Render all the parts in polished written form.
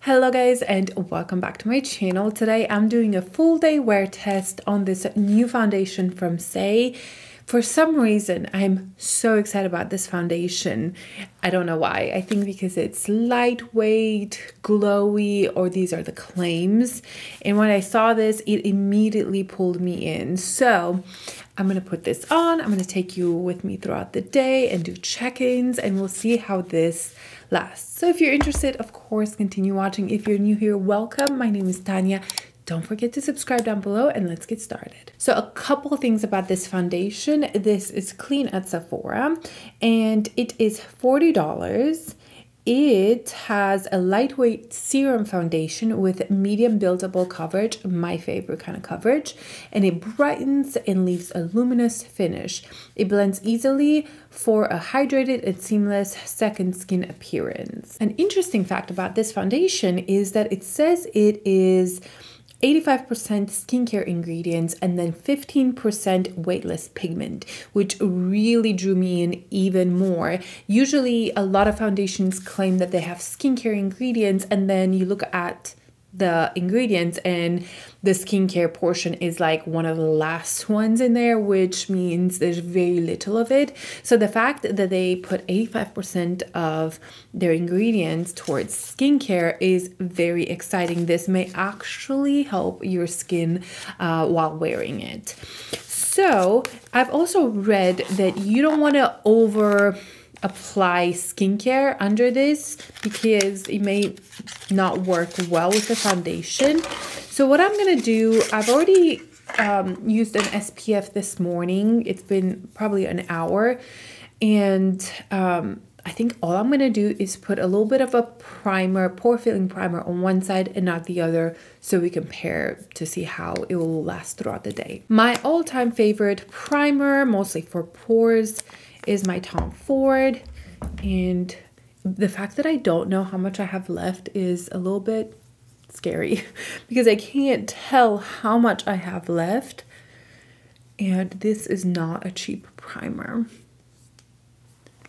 Hello guys and welcome back to my channel. Today I'm doing a full day wear test on this new foundation from Saie. For some reason I'm so excited about this foundation. I don't know why. I think because it's lightweight, glowy, or these are the claims. And when I saw this, it immediately pulled me in. So I'm going to put this on. I'm going to take you with me throughout the day and do check-ins, and we'll see how this lasts. So if you're interested, of course, continue watching. If you're new here, welcome. My name is Tanya. Don't forget to subscribe down below and let's get started. So a couple of things about this foundation. This is clean at Sephora and it is $40. It has a lightweight serum foundation with medium buildable coverage, my favorite kind of coverage, and it brightens and leaves a luminous finish. It blends easily for a hydrated and seamless second skin appearance. An interesting fact about this foundation is that it says it is 85% skincare ingredients and then 15% weightless pigment, which really drew me in even more. Usually a lot of foundations claim that they have skincare ingredients, and then you look at the ingredients and the skincare portion is like one of the last ones in there, which means there's very little of it. So the fact that they put 85% of their ingredients towards skincare is very exciting. This may actually help your skin while wearing it. So I've also read that you don't want to apply skincare under this because it may not work well with the foundation. So what I'm gonna do, I've already used an SPF this morning. It's been probably an hour, and I think all I'm gonna do is put a little bit of a primer, pore filling primer on one side and not the other, so we compare to see how it will last throughout the day. My all-time favorite primer, mostly for pores, is my Tom Ford, and the fact that I don't know how much I have left is a little bit scary because I can't tell how much I have left, and this is not a cheap primer.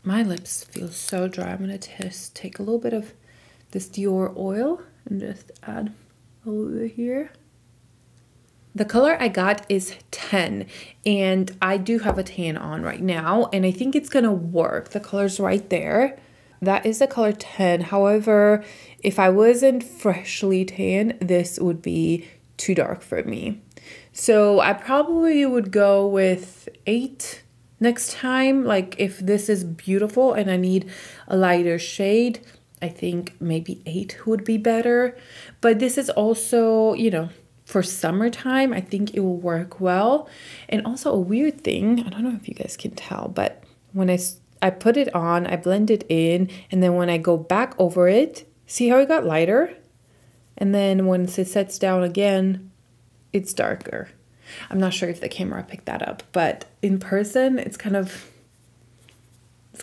My lips feel so dry. I'm gonna just take a little bit of this Dior oil and just add a little bit here. The color I got is 10, and I do have a tan on right now, and I think it's gonna work. The color's right there. That is the color 10. However, if I wasn't freshly tan, this would be too dark for me. So I probably would go with 8 next time. Like if this is beautiful and I need a lighter shade, I think maybe 8 would be better. But this is also, you know, for summertime, I think it will work well. And also a weird thing, I don't know if you guys can tell, but when I put it on, I blend it in, and then when I go back over it, see how it got lighter? And then once it sets down again, it's darker. I'm not sure if the camera picked that up, but in person, it's kind of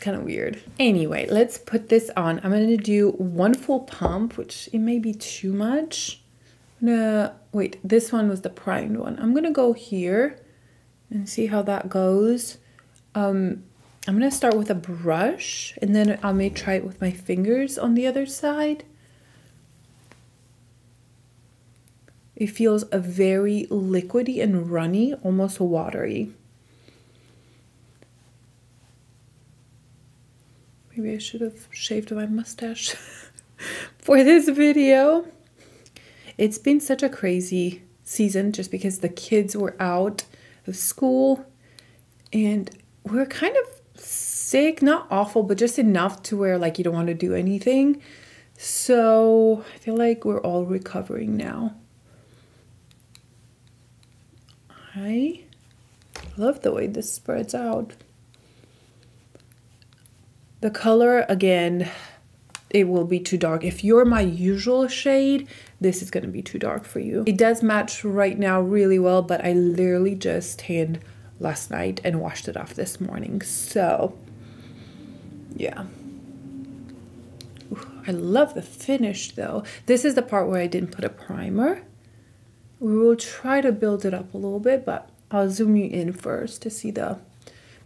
weird. Anyway, let's put this on. I'm gonna do one full pump, which it may be too much. Wait, this one was the primed one. I'm gonna go here and see how that goes. I'm gonna start with a brush, and then I may try it with my fingers on the other side. It feels a very liquidy and runny, almost watery. Maybe I should have shaved my mustache for this video. It's been such a crazy season just because the kids were out of school and we're kind of sick, not awful, but just enough to where like you don't want to do anything. So I feel like we're all recovering now. I love the way this spreads out. The color, again, it will be too dark. If you're my usual shade, this is going to be too dark for you. It does match right now really well, but I literally just tanned last night and washed it off this morning. So yeah. Ooh, I love the finish though. This is the part where I didn't put a primer. We will try to build it up a little bit, but I'll zoom you in first to see the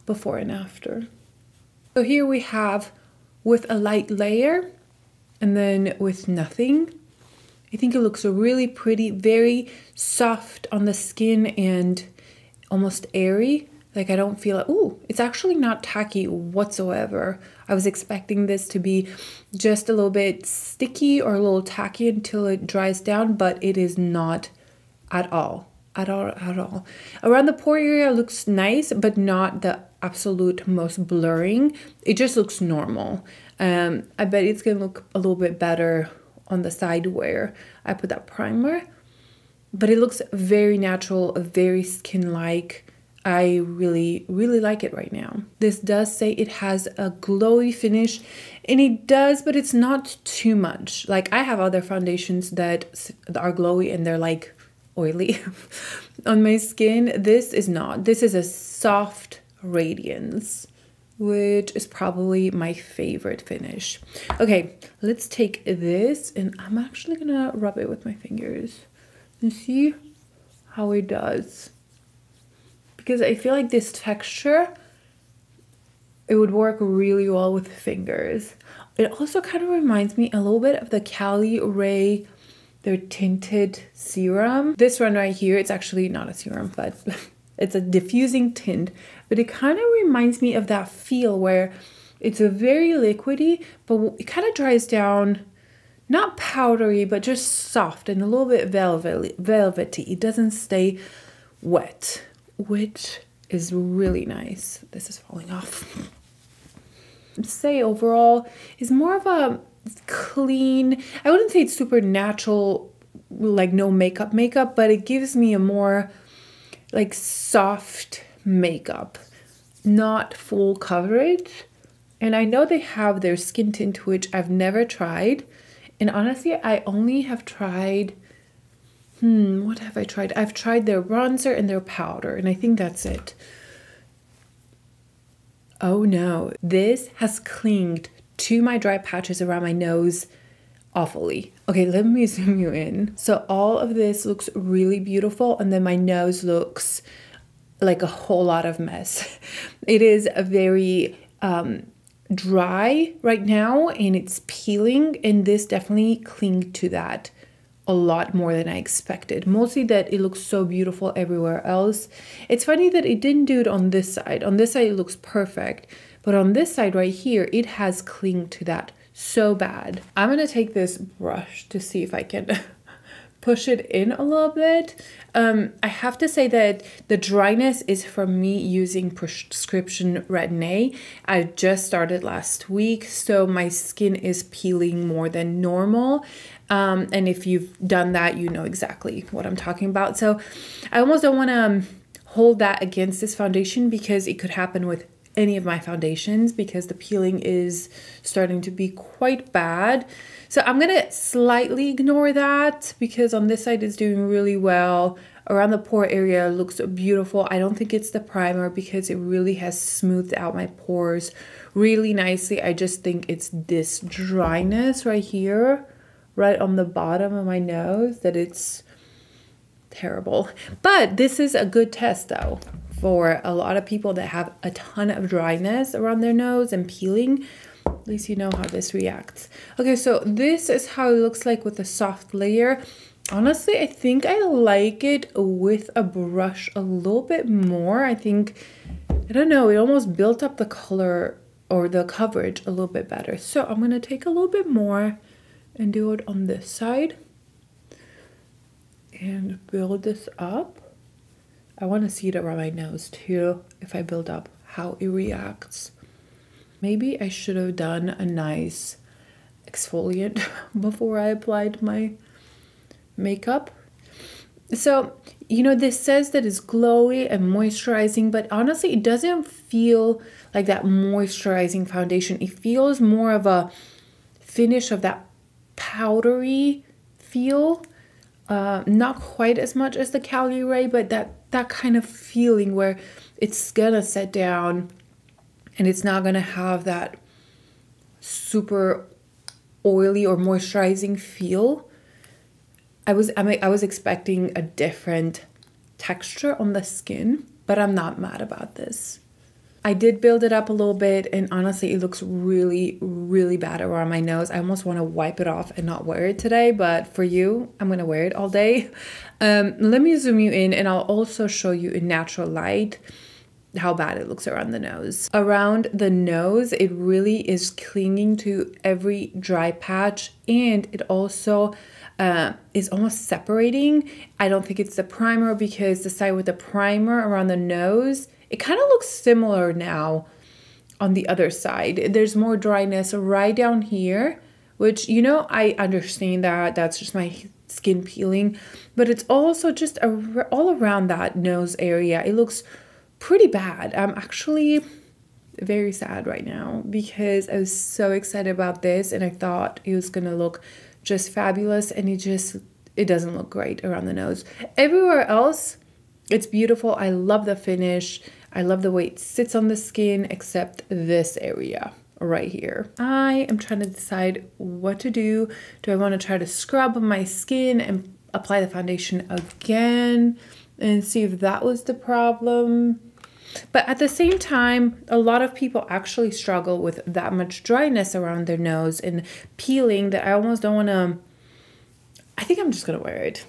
before and after. So here we have with a light layer and then with nothing. I think it looks really pretty, very soft on the skin and almost airy. Like I don't feel like, ooh, it's actually not tacky whatsoever. I was expecting this to be just a little bit sticky or a little tacky until it dries down, but it is not at all. At all. Around the pore area looks nice, but not the absolute most blurring. It just looks normal. I bet it's gonna look a little bit better on the side where I put that primer, but it looks very natural, very skin-like. I really like it right now. This does say it has a glowy finish, and it does, but it's not too much. Like I have other foundations that are glowy and they're like oily on my skin. This is not. This is a soft radiance, which is probably my favorite finish. Okay, let's take this, and I'm actually gonna rub it with my fingers and see how it does. Because I feel like this texture, it would work really well with fingers. It also kind of reminds me a little bit of the Cali Ray, their tinted serum. This one right here, it's actually not a serum, but it's a diffusing tint. But it kind of reminds me of that feel where it's a very liquidy, but it kind of dries down, not powdery, but just soft and a little bit velvety. It doesn't stay wet, which is really nice. This is falling off. Say overall is more of a clean, I wouldn't say it's super natural, like no makeup, but it gives me a more like soft makeup, not full coverage. And I know they have their skin tint, which I've never tried. And honestly, I only have tried, what have I tried? I've tried their bronzer and their powder, and I think that's it. Oh no, this has clinged to my dry patches around my nose awfully. Okay, let me zoom you in. So all of this looks really beautiful, and then my nose looks like a whole lot of mess. It is a very dry right now, and it's peeling, and this definitely clinged to that a lot more than I expected. Mostly that it looks so beautiful everywhere else. It's funny that it didn't do it on this side. On this side it looks perfect, but on this side right here it has clinged to that so bad. I'm gonna take this brush to see if I can push it in a little bit. I have to say that the dryness is from me using prescription Retin-A. I just started last week, so my skin is peeling more than normal. And if you've done that, you know exactly what I'm talking about. So I almost don't want to hold that against this foundation, because it could happen with any of my foundations, because the peeling is starting to be quite bad. So I'm gonna slightly ignore that, because on this side it's doing really well. Around the pore area looks beautiful. I don't think it's the primer, because it really has smoothed out my pores really nicely. I just think it's this dryness right here, right on the bottom of my nose, that it's terrible. But this is a good test though, for a lot of people that have a ton of dryness around their nose and peeling. At least you know how this reacts. Okay, so this is how it looks like with a soft layer. Honestly, I think I like it with a brush a little bit more. I think, I don't know, it almost built up the color or the coverage a little bit better. So I'm gonna take a little bit more and do it on this side and build this up. I want to see it around my nose too, if I build up, how it reacts. Maybe I should have done a nice exfoliant before I applied my makeup. So, you know, this says that it's glowy and moisturizing, but honestly, it doesn't feel like that moisturizing foundation. It feels more of a finish of that powdery feel. Not quite as much as the Cali Ray, but that kind of feeling where it's gonna set down and it's not gonna have that super oily or moisturizing feel. I was expecting a different texture on the skin, but I'm not mad about this. I did build it up a little bit, and honestly, it looks really, really bad around my nose. I almost want to wipe it off and not wear it today, but for you, I'm going to wear it all day. Let me zoom you in, and I'll also show you in natural light how bad it looks around the nose. Around the nose, it really is clinging to every dry patch, and it also is almost separating. I don't think it's the primer, because the side with the primer around the nose, it kind of looks similar now on the other side. There's more dryness right down here, which, you know, I understand that. That's just my skin peeling, but it's also just all around that nose area. It looks pretty bad. I'm actually very sad right now because I was so excited about this and I thought it was gonna look just fabulous, and it doesn't look great around the nose. Everywhere else, it's beautiful. I love the finish. I love the way it sits on the skin, except this area right here. I am trying to decide what to do. Do I want to try to scrub my skin and apply the foundation again and see if that was the problem? But at the same time, a lot of people actually struggle with that much dryness around their nose and peeling that I almost don't want to. I think I'm just going to wear it.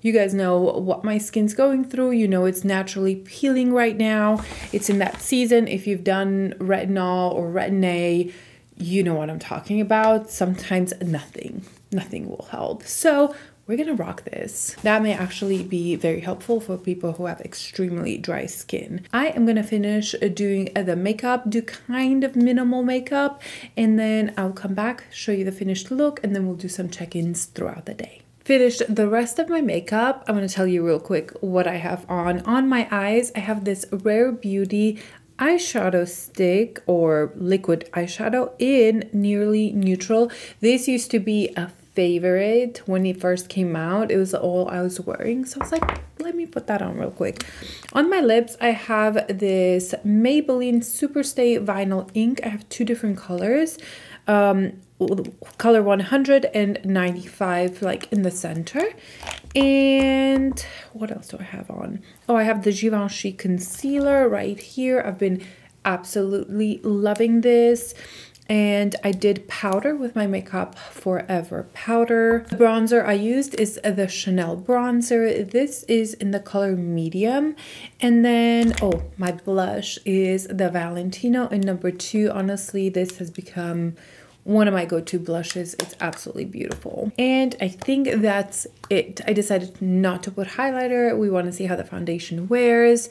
You guys know what my skin's going through. You know it's naturally peeling right now. It's in that season. If you've done retinol or Retin-A, you know what I'm talking about. Sometimes nothing will help. So we're gonna rock this. That may actually be very helpful for people who have extremely dry skin. I am gonna finish doing the makeup, do kind of minimal makeup, and then I'll come back, show you the finished look, and then we'll do some check-ins throughout the day. Finished the rest of my makeup. I'm gonna tell you real quick what I have on. On my eyes, I have this Rare Beauty eyeshadow stick or liquid eyeshadow in Nearly Neutral. This used to be a favorite when it first came out. It was all I was wearing, so I was like, let me put that on real quick. On my lips, I have this Maybelline Superstay Vinyl Ink. I have two different colors, color 100 and 95, like in the center. And what else do I have on? Oh, I have the Givenchy concealer right here. I've been absolutely loving this. And I did powder with my Makeup Forever powder. The bronzer I used is the Chanel bronzer. This is in the color medium. And then, oh, my blush is the Valentino in number 2. Honestly, this has become one of my go-to blushes. It's absolutely beautiful. And I think that's it. I decided not to put highlighter. We want to see how the foundation wears.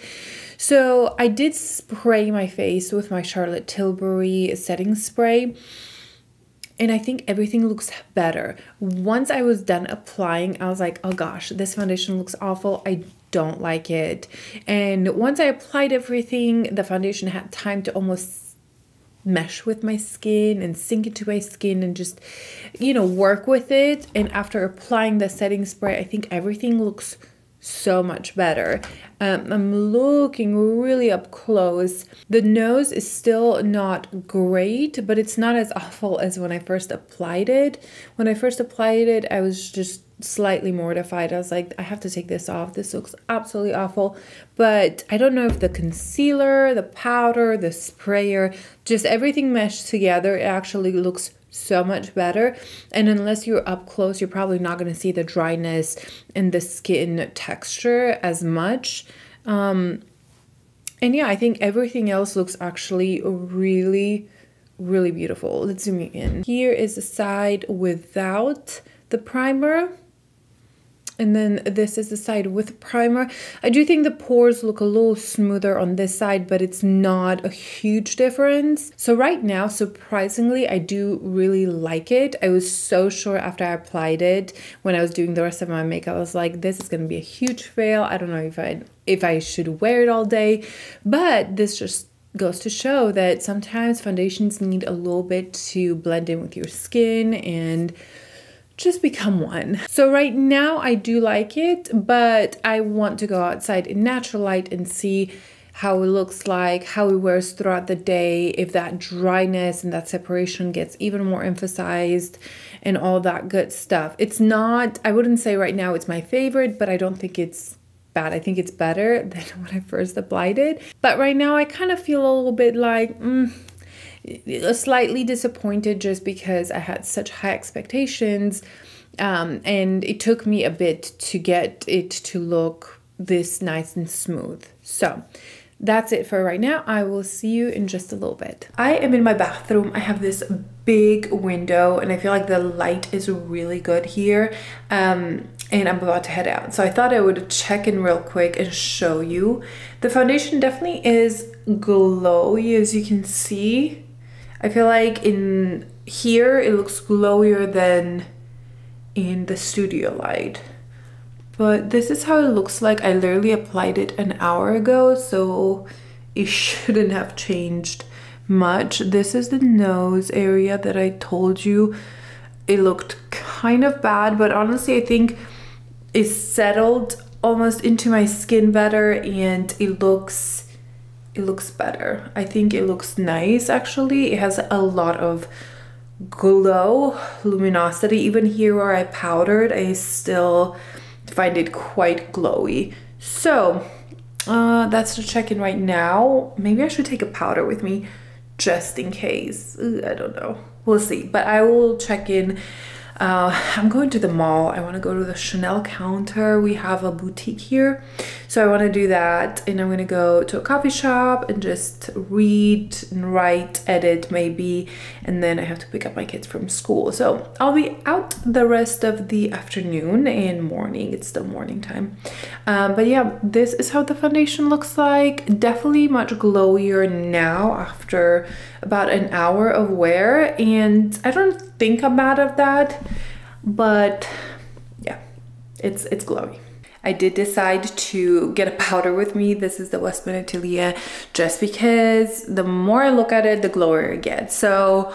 So I did spray my face with my Charlotte Tilbury setting spray, and I think everything looks better. Once I was done applying, I was like, oh gosh, this foundation looks awful. I don't like it. And once I applied everything, the foundation had time to almost mesh with my skin and sink into my skin and just, you know, work with it. And after applying the setting spray, I think everything looks so much better. I'm looking really up close. The nose is still not great, but it's not as awful as when I first applied it. When I first applied it, I was just slightly mortified. I was like, I have to take this off. This looks absolutely awful. But I don't know if the concealer, the powder, the sprayer, just everything meshed together, it actually looks so much better. And unless you're up close, you're probably not going to see the dryness and the skin texture as much. And yeah, I think everything else looks actually really, really beautiful. Let's zoom in. Here is the side without the primer. And then this is the side with primer. I do think the pores look a little smoother on this side, but it's not a huge difference. So right now, surprisingly, I do really like it. I was so sure after I applied it, when I was doing the rest of my makeup, I was like, this is gonna be a huge fail. I don't know if I should wear it all day, but this just goes to show that sometimes foundations need a little bit to blend in with your skin and just become one. So right now I do like it, but I want to go outside in natural light and see how it looks like, how it wears throughout the day, if that dryness and that separation gets even more emphasized and all that good stuff. It's not, I wouldn't say right now it's my favorite, but I don't think it's bad. I think it's better than when I first applied it. But right now I kind of feel a little bit like slightly disappointed, just because I had such high expectations. And it took me a bit to get it to look this nice and smooth. So that's it for right now. I will see you in just a little bit. I am in my bathroom. I have this big window and I feel like the light is really good here. And I'm about to head out. So I thought I would check in real quick and show you. The foundation definitely is glowy, as you can see. I feel like in here it looks glowier than in the studio light. But this is how it looks like. I literally applied it an hour ago, so it shouldn't have changed much. This is the nose area that I told you. It looked kind of bad, but honestly I think it's settled almost into my skin better, and it looks better. I think it looks nice actually. It has a lot of glow, luminosity. Even here where I powdered, I still find it quite glowy. So that's the check-in right now. Maybe I should take a powder with me just in case. I don't know, we'll see. But I will check in. I'm going to the mall. I want to go to the Chanel counter. We have a boutique here, so I want to do that. And I'm going to go to a coffee shop and just read and write, edit maybe, and then I have to pick up my kids from school. So I'll be out the rest of the afternoon and morning. It's still morning time. But yeah, this is how the foundation looks like. Definitely much glowier now after about an hour of wear, and I don't think I'm mad at that, but yeah, it's glowy. I did decide to get a powder with me. This is the Westman Atelier, just because the more I look at it, the glowier it gets. So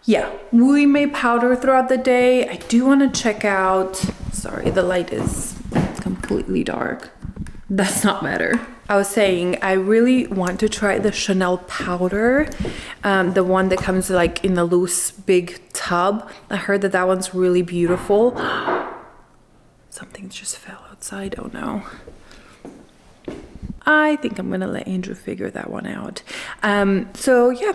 yeah, we may powder throughout the day. I do want to check out, sorry, the light is completely dark. That's not better. I was saying I really want to try the Chanel powder, the one that comes like in the loose big tub. I heard that that one's really beautiful. Something just fell outside. Oh no. I think I'm gonna let Andrew figure that one out. So yeah,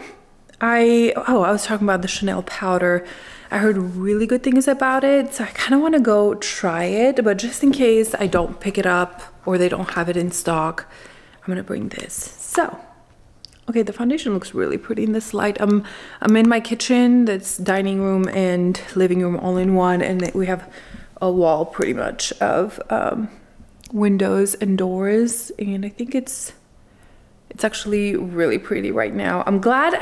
I was talking about the Chanel powder. I heard really good things about it, so I kind of want to go try it, but just in case I don't pick it up or they don't have it in stock, I'm gonna bring this. So okay, the foundation looks really pretty in this light. I'm in my kitchen, that's dining room and living room all in one, and we have a wall pretty much of windows and doors, and I think it's actually really pretty right now. I'm glad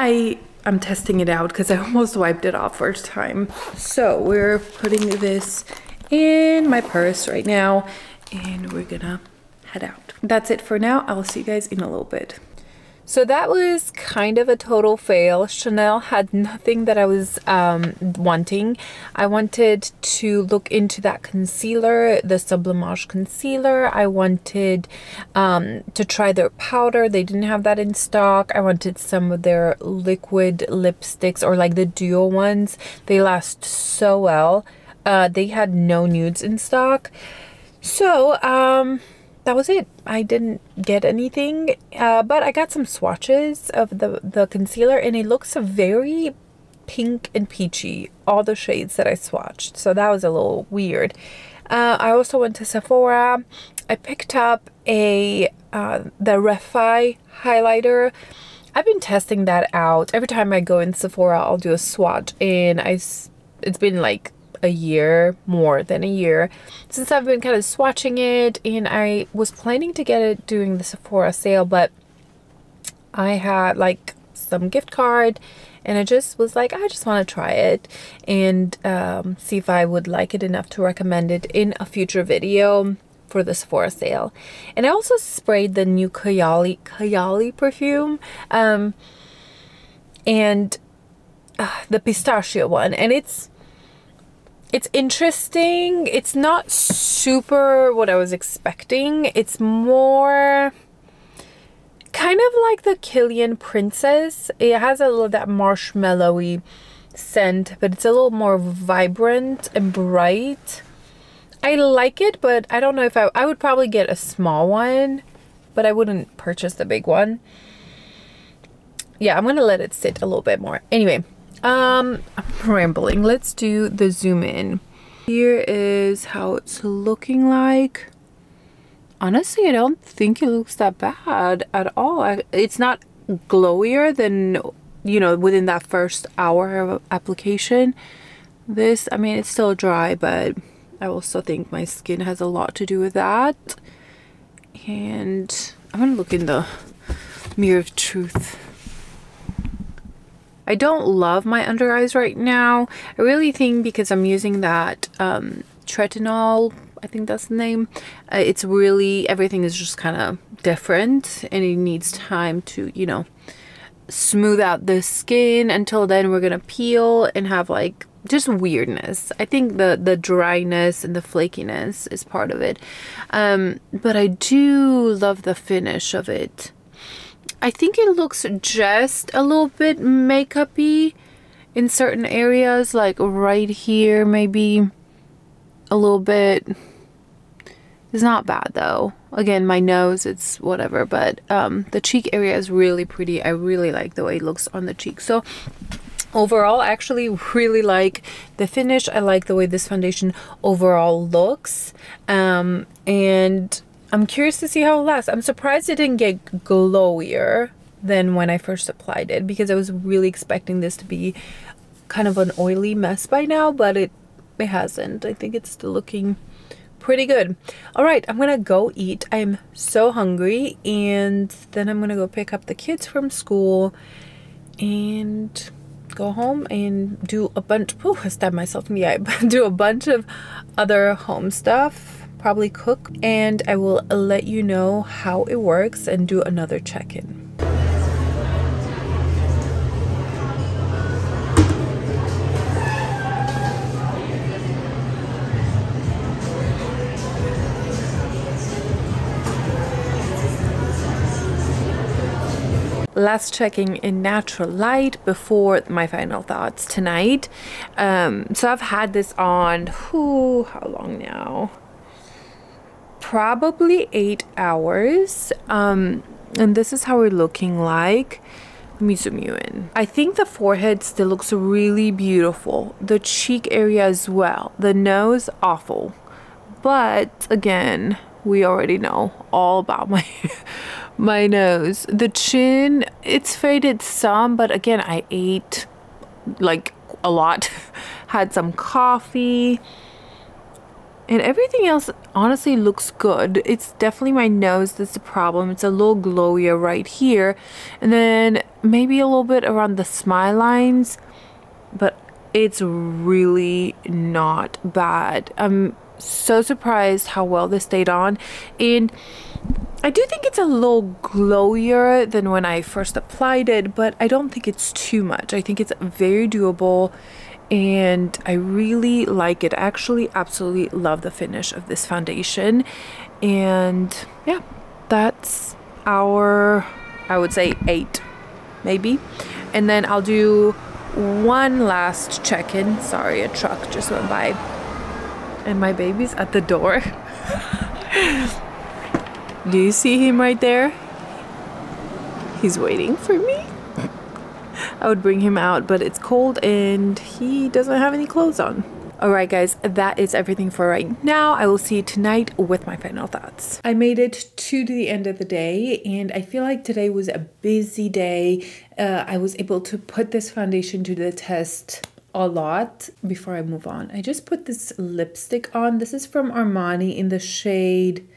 I'm testing it out because I almost wiped it off first time. So we're putting this in my purse right now and we're gonna head out. That's it for now. I'll see you guys in a little bit. So that was kind of a total fail. Chanel had nothing that I was wanting. I wanted to look into that concealer, the Sublimage concealer. I wanted to try their powder. They didn't have that in stock. I wanted some of their liquid lipsticks, or like the duo ones. They last so well. They had no nudes in stock. So that was it. I didn't get anything, but I got some swatches of the concealer, and it looks very pink and peachy, all the shades that I swatched, so that was a little weird. I also went to Sephora. I picked up the Refi highlighter. I've been testing that out. Every time I go in Sephora, I'll do a swatch, and it's been like a year, more than a year, since I've been kind of swatching it, and I was planning to get it during the Sephora sale, but I had like some gift card, and I just was like, I just want to try it and see if I would like it enough to recommend it in a future video for the Sephora sale. And I also sprayed the new Kayali perfume, and the pistachio one, and it's interesting. It's not super what I was expecting. It's more kind of like the Kilian Princess. It has a little of that marshmallowy scent, but it's a little more vibrant and bright. I I like it, but I don't know if I would probably get a small one, but I wouldn't purchase the big one. Yeah, I'm gonna let it sit a little bit more. Anyway, I'm rambling. Let's do the zoom in. Here is how it's looking like. Honestly, I don't think it looks that bad at all. It's not glowier than, you know, within that first hour of application. This, I mean, it's still dry, but I also think my skin has a lot to do with that. And I'm gonna look in the mirror of truth. I don't love my under eyes right now. I really think because I'm using that tretinool, I think that's the name. It's really, everything is just kind of different and it needs time to, you know, smooth out the skin. Until then, we're gonna peel and have like just weirdness. I think the dryness and the flakiness is part of it. But I do love the finish of it. I think it looks just a little bit makeup-y in certain areas, like right here, maybe a little bit. It's not bad though. Again, my nose, it's whatever, but the cheek area is really pretty. I really like the way it looks on the cheek. So overall, I actually really like the finish. I like the way this foundation overall looks. And I'm curious to see how it lasts. I'm surprised it didn't get glowier than when I first applied it, because I was really expecting this to be kind of an oily mess by now, but it hasn't. I think it's still looking pretty good. All right, I'm gonna go eat. I'm so hungry, and then I'm gonna go pick up the kids from school and go home and do a bunch. Oh, I stabbed myself in the eye. Do a bunch of other home stuff. Probably cook, and I will let you know how it works and do another check-in. Last checking in natural light before my final thoughts tonight. So I've had this on, how long now? Probably 8 hours. And this is how we're looking like. Let me zoom you in. I think the forehead still looks really beautiful. The cheek area as well. The nose, awful. But again, we already know all about my nose. The chin, it's faded some, but again, I ate like a lot. Had some coffee. And everything else honestly looks good. It's definitely my nose that's the problem. It's a little glowier right here. And then maybe a little bit around the smile lines. But it's really not bad. I'm so surprised how well this stayed on. And I do think it's a little glowier than when I first applied it. But I don't think it's too much. I think it's very doable. And I really like it. I actually absolutely love the finish of this foundation. And yeah, that's our, I would say 8 maybe. And then I'll do one last check-in. Sorry, a truck just went by and my baby's at the door. Do you see him right there? He's waiting for me. I would bring him out, but it's cold and he doesn't have any clothes on. All right, guys, that is everything for right now. I will see you tonight with my final thoughts. I made it to the end of the day, and I feel like today was a busy day. I was able to put this foundation to the test a lot. Before I move on, I just put this lipstick on. This is from Armani in the shade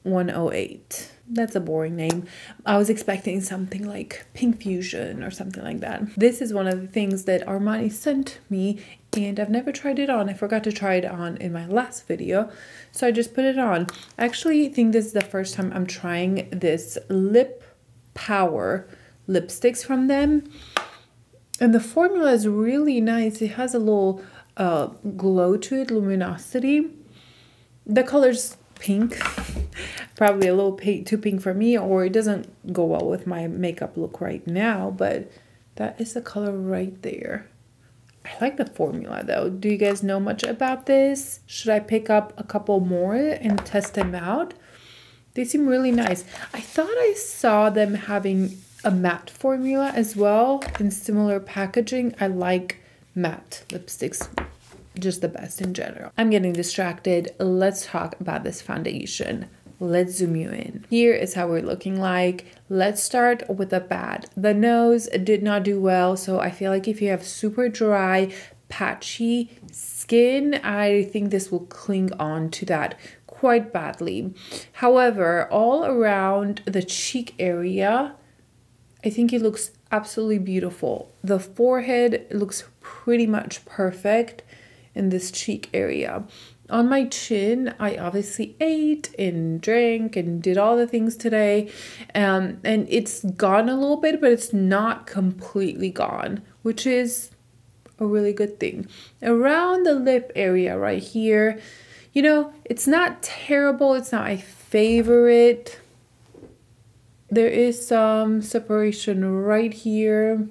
108. That's a boring name. I was expecting something like Pink Fusion or something like that. This is one of the things that Armani sent me, and I've never tried it on. I forgot to try it on in my last video, so I just put it on. I actually think this is the first time I'm trying this Lip Power lipsticks from them. And the formula is really nice. It has a little glow to it, luminosity. The color's pink. Probably a little too pink for me, or it doesn't go well with my makeup look right now, but that is the color right there. I like the formula though. Do you guys know much about this? Should I pick up a couple more and test them out? They seem really nice. I thought I saw them having a matte formula as well in similar packaging. I like matte lipsticks, just the best in general. I'm getting distracted. Let's talk about this foundation. Let's zoom you in. Here is how we're looking like. Let's start with the bad. The nose did not do well, so I feel like if you have super dry, patchy skin, I think this will cling on to that quite badly. However, all around the cheek area, I think it looks absolutely beautiful. The forehead looks pretty much perfect in this cheek area. On my chin, I obviously ate and drank and did all the things today, and it's gone a little bit, but it's not completely gone, which is a really good thing. Around the lip area right here, you know, it's not terrible. It's not my favorite. There is some separation right here.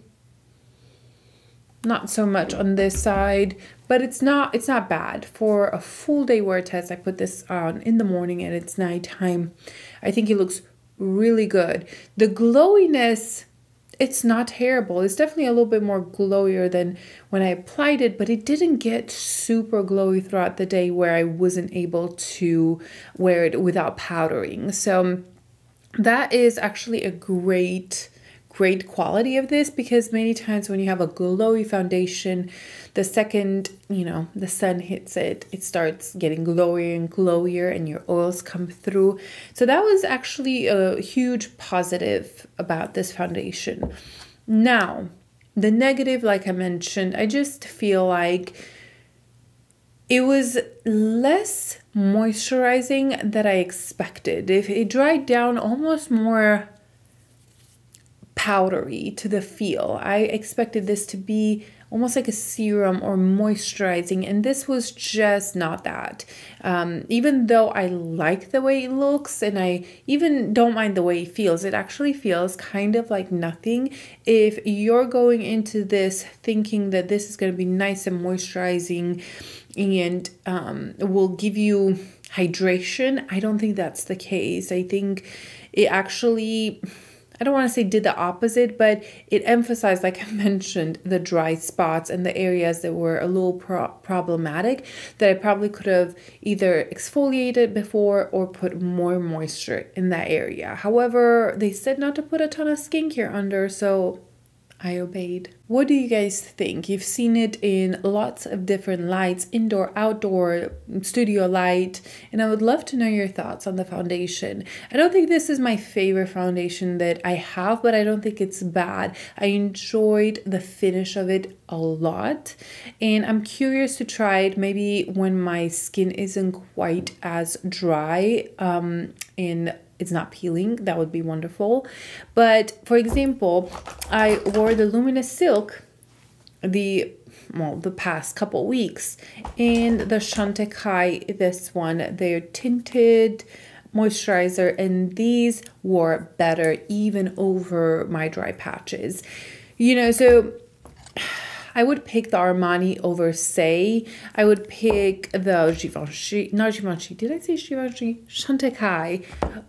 Not so much on this side, but it's not bad. For a full day wear test, I put this on in the morning and it's nighttime. I think it looks really good. The glowiness, it's not terrible. It's definitely a little bit more glowier than when I applied it, but it didn't get super glowy throughout the day where I wasn't able to wear it without powdering. So that is actually a great quality of this, because many times when you have a glowy foundation, the second, you know, the sun hits it, it starts getting glowier and glowier and your oils come through. So that was actually a huge positive about this foundation. Now, the negative, like I mentioned, I just feel like it was less moisturizing than I expected. If it dried down almost more powdery to the feel. I expected this to be almost like a serum or moisturizing, and this was just not that. Even though I like the way it looks and I even don't mind the way it feels, it actually feels kind of like nothing. If you're going into this thinking that this is going to be nice and moisturizing and will give you hydration, I don't think that's the case. I think it actually, I don't want to say did the opposite, but it emphasized, like I mentioned, the dry spots and the areas that were a little problematic that I probably could have either exfoliated before or put more moisture in that area. However, they said not to put a ton of skincare under, so I obeyed. What do you guys think? You've seen it in lots of different lights, indoor, outdoor, studio light, and I would love to know your thoughts on the foundation. I don't think this is my favorite foundation that I have, but I don't think it's bad. I enjoyed the finish of it a lot, and I'm curious to try it maybe when my skin isn't quite as dry and it's not peeling. That would be wonderful. But for example, I wore the Luminous Silk the past couple weeks, and the Chantecaille, this one, they're tinted moisturizer, and these wore better even over my dry patches. You know, so I would pick the Armani over Saie. I would pick the Givenchy, not Givenchy, did I say Givenchy? Chantecaille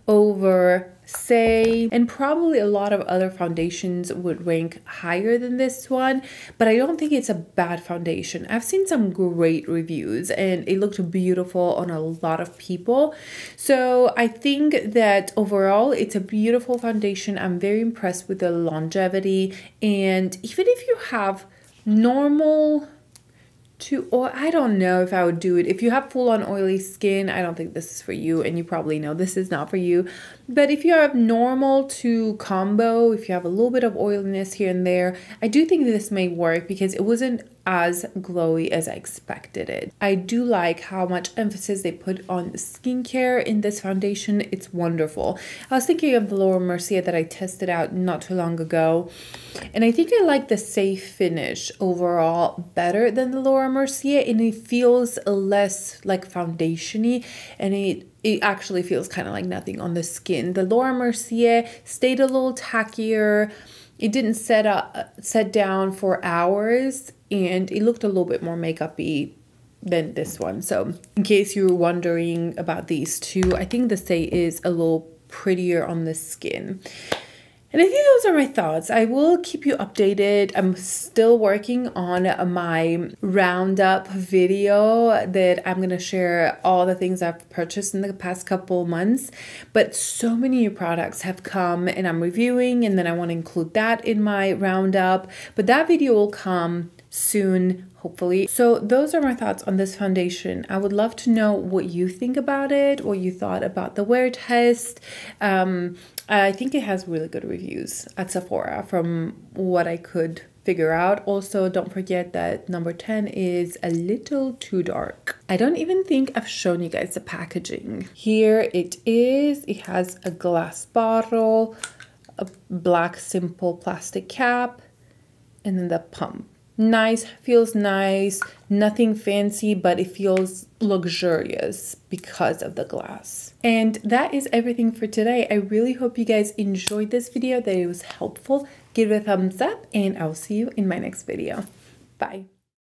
over Saie, and probably a lot of other foundations would rank higher than this one, but I don't think it's a bad foundation. I've seen some great reviews and it looked beautiful on a lot of people. So I think that overall it's a beautiful foundation. I'm very impressed with the longevity, and even if you have normal to, or I don't know if I would do it. If you have full on oily skin, I don't think this is for you, and you probably know this is not for you. But if you have normal to combo, if you have a little bit of oiliness here and there, I do think this may work because it wasn't as glowy as I expected it. I do like how much emphasis they put on skincare in this foundation. It's wonderful. I was thinking of the Laura Mercier that I tested out not too long ago, and I think I like the safe finish overall better than the Laura Mercier, and it feels less like foundation-y, and it actually feels kind of like nothing on the skin. The Laura Mercier stayed a little tackier. It didn't set down for hours, and it looked a little bit more makeup-y than this one. So in case you're wondering about these two, I think the Saie is a little prettier on the skin. And I think those are my thoughts. I will keep you updated. I'm still working on my roundup video that I'm going to share all the things I've purchased in the past couple months. But so many new products have come and I'm reviewing, and then I want to include that in my roundup. But that video will come soon, hopefully. So those are my thoughts on this foundation. I would love to know what you think about it, what you thought about the wear test. I think it has really good reviews at Sephora from what I could figure out. Also, don't forget that number 10 is a little too dark. I don't even think I've shown you guys the packaging. Here it is. It has a glass bottle, a black simple plastic cap, and then the pump. Nice, feels nice, nothing fancy, but it feels luxurious because of the glass. And that is everything for today. I really hope you guys enjoyed this video, that it was helpful. Give it a thumbs up, and I'll see you in my next video. Bye.